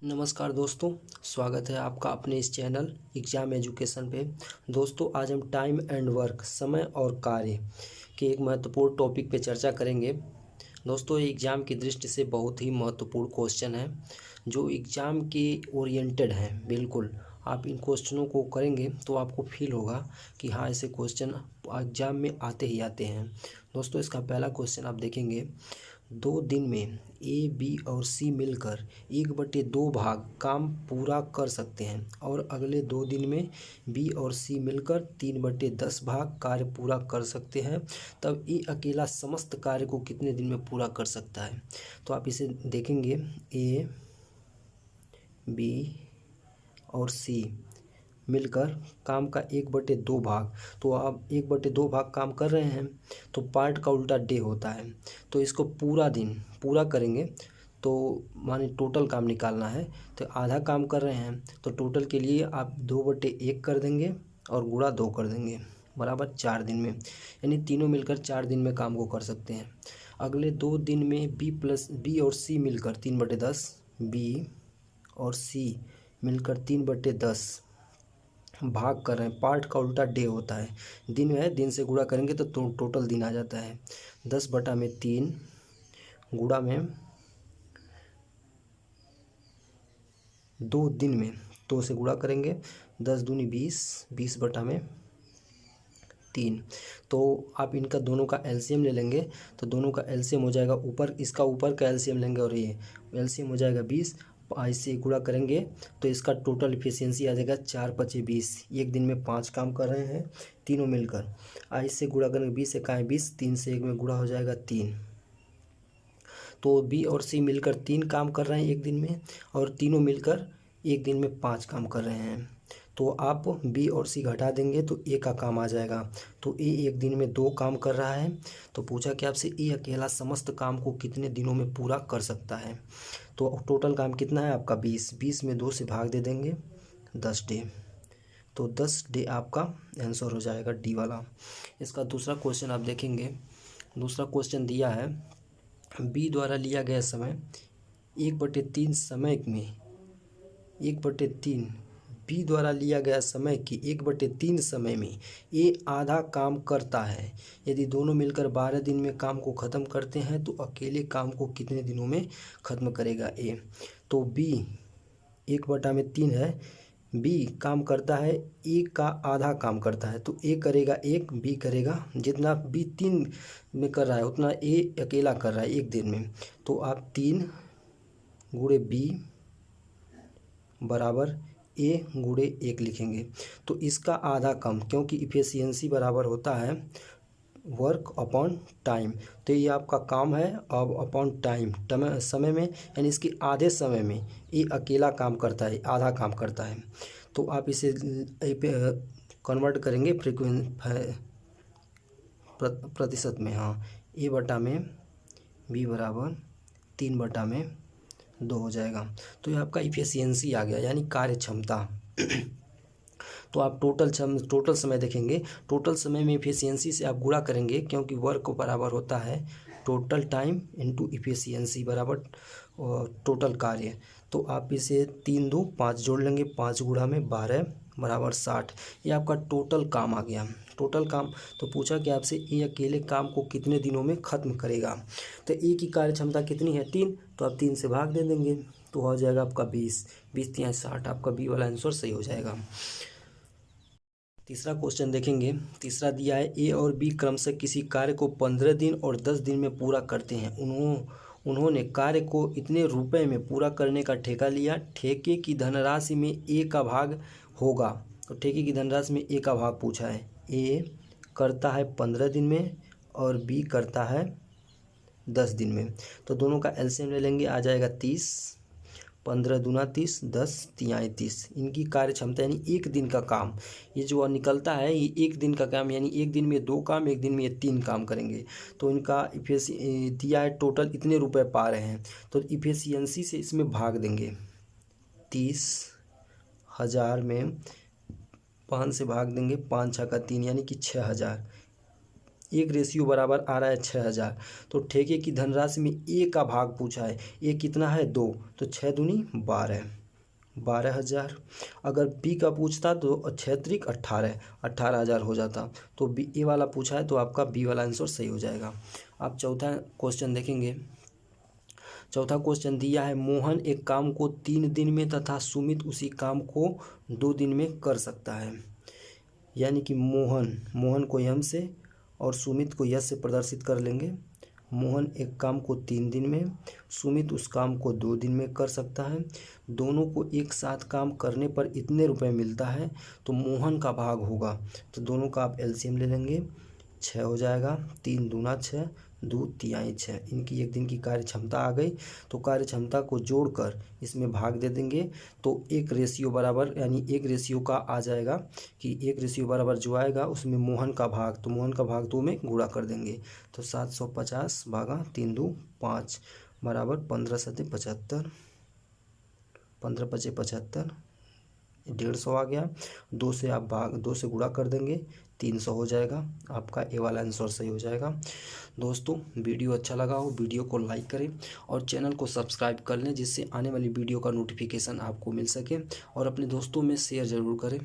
नमस्कार दोस्तों, स्वागत है आपका अपने इस चैनल एग्ज़ाम एजुकेशन पे। दोस्तों, आज हम टाइम एंड वर्क, समय और कार्य के एक महत्वपूर्ण टॉपिक पे चर्चा करेंगे। दोस्तों, ये एग्ज़ाम की दृष्टि से बहुत ही महत्वपूर्ण क्वेश्चन है जो एग्ज़ाम के ओरिएंटेड हैं। बिल्कुल, आप इन क्वेश्चनों को करेंगे तो आपको फील होगा कि हाँ, ऐसे क्वेश्चन एग्ज़ाम में आते ही आते हैं। दोस्तों, इसका पहला क्वेश्चन आप देखेंगे, 2 दिन में ए, बी और सी मिलकर 1/2 भाग काम पूरा कर सकते हैं और अगले 2 दिन में बी और सी मिलकर 3/10 भाग कार्य पूरा कर सकते हैं, तब ए अकेला समस्त कार्य को कितने दिन में पूरा कर सकता है। तो आप इसे देखेंगे, ए, बी और सी मिलकर काम का 1/2 भाग, तो आप 1/2 भाग काम कर रहे हैं तो पार्ट का उल्टा डे होता है। तो इसको पूरा दिन पूरा करेंगे तो माने टोटल काम निकालना है, तो आधा काम कर रहे हैं तो टोटल के लिए आप 2/1 कर देंगे और गुणा 2 कर देंगे बराबर 4 दिन में, यानी तीनों मिलकर 4 दिन में काम को कर सकते हैं। अगले 2 दिन में बी और सी मिलकर 3/10, बी और सी मिलकर 3/10 भाग कर रहे हैं। पार्ट का उल्टा डे होता है, दिन है, दिन से गुणा करेंगे तो टोटल दिन आ जाता है। 10/3 गुणा में 2 दिन में 2 से गुणा करेंगे, 10 दूनी 20, 20/3। तो आप इनका दोनों का एलसीएम ले लेंगे तो दोनों का एलसीएम हो जाएगा, ऊपर इसका ऊपर का एलसीएम लेंगे और ये एलसीएम हो जाएगा 20। ऐसे गुणा करेंगे तो इसका टोटल इफिशियंसी आ जाएगा 4×5=20। एक दिन में 5 काम कर रहे हैं तीनों मिलकर। ऐसे गुणा करेंगे, 20 से काएँ 20, 3 से 1 में गुणा हो जाएगा 3। तो बी और सी मिलकर 3 काम कर रहे हैं एक दिन में और तीनों मिलकर एक दिन में 5 काम कर रहे हैं। तो आप बी और सी घटा देंगे तो ए का काम आ जाएगा। तो ए एक दिन में 2 काम कर रहा है, तो पूछा कि आपसे ए अकेला समस्त काम को कितने दिनों में पूरा कर सकता है। तो टोटल काम कितना है आपका 20, 20 में 2 से भाग दे देंगे 10 डे, तो 10 डे आपका आंसर हो जाएगा डी वाला। इसका दूसरा क्वेश्चन आप देखेंगे, दूसरा क्वेश्चन दिया है, बी द्वारा लिया गया समय 1/3 समय में 1/3 बी द्वारा लिया गया समय की 1/3 समय में ए आधा काम करता है। यदि दोनों मिलकर 12 दिन में काम को ख़त्म करते हैं तो अकेले काम को कितने दिनों में ख़त्म करेगा ए। तो बी 1/3 है, बी काम करता है, ए का आधा काम करता है, तो ए करेगा 1, बी करेगा, जितना बी 3 में कर रहा है उतना ए अकेला कर रहा है एक दिन में। तो आप 3 गुणे बी बराबर ए गुणे 1 लिखेंगे। तो इसका आधा काम, क्योंकि इफिशियंसी बराबर होता है वर्क अपॉन टाइम, तो ये आपका काम है अब अपॉन टाइम, समय में, यानी इसके आधे समय में ये अकेला काम करता है, आधा काम करता है। तो आप इसे कन्वर्ट करेंगे प्रतिशत में। हाँ, ए बटा में बी बराबर 3/2 हो जाएगा। तो ये आपका इफिशियंसी आ गया, यानी कार्य क्षमता। तो आप टोटल समय देखेंगे, टोटल समय में इफिशियंसी से आप गुणा करेंगे, क्योंकि वर्क को बराबर होता है टोटल टाइम इंटू इफिशियंसी बराबर टोटल कार्य। तो आप इसे 3 2 5 जोड़ लेंगे, 5 गुणा में 12 बराबर 60। ये आपका टोटल काम आ गया, टोटल काम। तो पूछा कि आपसे ये अकेले काम को कितने दिनों में ख़त्म करेगा। तो ए की कार्य क्षमता कितनी है 3, तो आप 3 से भाग दे देंगे तो हो जाएगा आपका 20, 20×3 60, आपका बी वाला आंसर सही हो जाएगा। तीसरा क्वेश्चन देखेंगे, तीसरा दिया है, ए और बी क्रमशः किसी कार्य को 15 दिन और 10 दिन में पूरा करते हैं। उन्होंने कार्य को इतने रुपए में पूरा करने का ठेका लिया। ठेके की धनराशि में ए का भाग होगा, तो ठेके की धनराशि में ए का भाग पूछा है। ए करता है 15 दिन में और बी करता है 10 दिन में, तो दोनों का एलसीएम ले लेंगे, आ जाएगा 30, 15 दूना 30, 10 तिहाई 30। इनकी कार्य क्षमता यानी एक दिन का काम, ये जो निकलता है ये एक दिन का काम, यानी एक दिन में 2 काम, एक दिन में ये 3 काम करेंगे। तो इनका दिया है टोटल इतने रुपए पा रहे हैं, तो इफिशियंसी से इसमें भाग देंगे। 30,000 में 5 से भाग देंगे, 5 × 6 = 3, यानी कि 6,000। एक रेशियो बराबर आ रहा है 6,000। तो ठेके की धनराशि में ए का भाग पूछा है, ए कितना है 2, तो 6 दूनी 12,000। अगर बी का पूछता तो 6 त्रिक 18,000 हो जाता। तो बी ए वाला पूछा है तो आपका बी वाला आंसर सही हो जाएगा। आप चौथा क्वेश्चन देखेंगे। चौथा क्वेश्चन दिया है, मोहन एक काम को 3 दिन में तथा सुमित उसी काम को 2 दिन में कर सकता है। यानी कि मोहन को यम से और सुमित को यस से प्रदर्शित कर लेंगे। मोहन एक काम को 3 दिन में, सुमित उस काम को 2 दिन में कर सकता है। दोनों को एक साथ काम करने पर इतने रुपए मिलता है, तो मोहन का भाग होगा। तो दोनों का आप एलसीएम ले लेंगे, 6 हो जाएगा। 3 दूना 6, 2 तिहाई 6। इनकी एक दिन की कार्य क्षमता आ गई। तो कार्य क्षमता को जोड़कर इसमें भाग दे देंगे। तो एक रेशियो बराबर, यानी एक रेशियो का आ जाएगा कि एक रेशियो बराबर जो आएगा उसमें मोहन का भाग, तो मोहन का भाग 2 में गुणा कर देंगे। तो 750 भागा 3 2 5 बराबर 15 सत्ते 75, 15 पचे 75, 150 आ गया। 2 से आप भाग 2 से गुणा कर देंगे, 300 हो जाएगा। आपका ए वाला आंसर सही हो जाएगा। दोस्तों वीडियो अच्छा लगा हो वीडियो को लाइक करें और चैनल को सब्सक्राइब कर लें, जिससे आने वाली वीडियो का नोटिफिकेशन आपको मिल सके, और अपने दोस्तों में शेयर ज़रूर करें।